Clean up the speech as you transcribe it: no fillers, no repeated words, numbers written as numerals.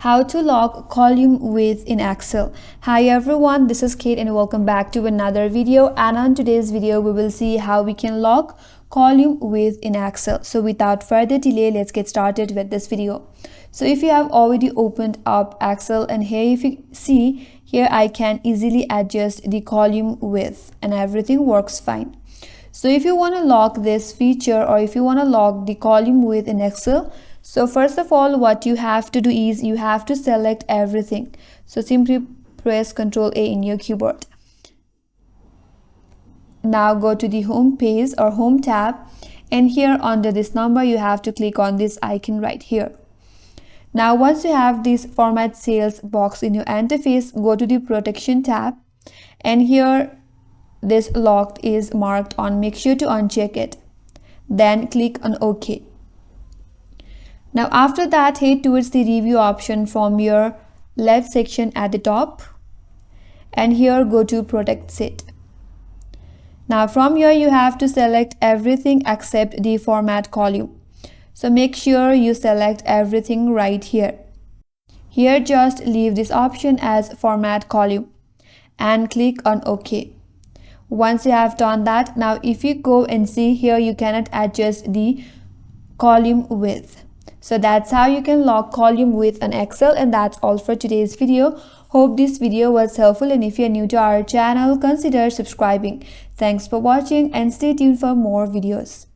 How to lock column width in Excel. Hi everyone, this is Kate and welcome back to another video. And on today's video we will see how we can lock column width in Excel. So without further delay, let's get started with this video. So if you have already opened up Excel, and here if you see here, I can easily adjust the column width and everything works fine. So if you want to lock this feature, or if you want to lock the column width in Excel, so first of all, what you have to do is you have to select everything. So simply press Ctrl A in your keyboard. Now go to the home page or home tab, and here under this number you have to click on this icon right here. Now once you have this format cells box in your interface, go to the protection tab, and here this locked is marked on. Make sure to uncheck it, then click on OK. Now after that, head towards the review option from your left section at the top, and here go to protect set. Now from here you have to select everything except the format column. So make sure you select everything right here. Here just leave this option as format column and click on OK. Once you have done that, now if you go and see here, you cannot adjust the column width. So that's how you can lock column width in Excel, and that's all for today's video. Hope this video was helpful, and if you're new to our channel, consider subscribing. Thanks for watching and stay tuned for more videos.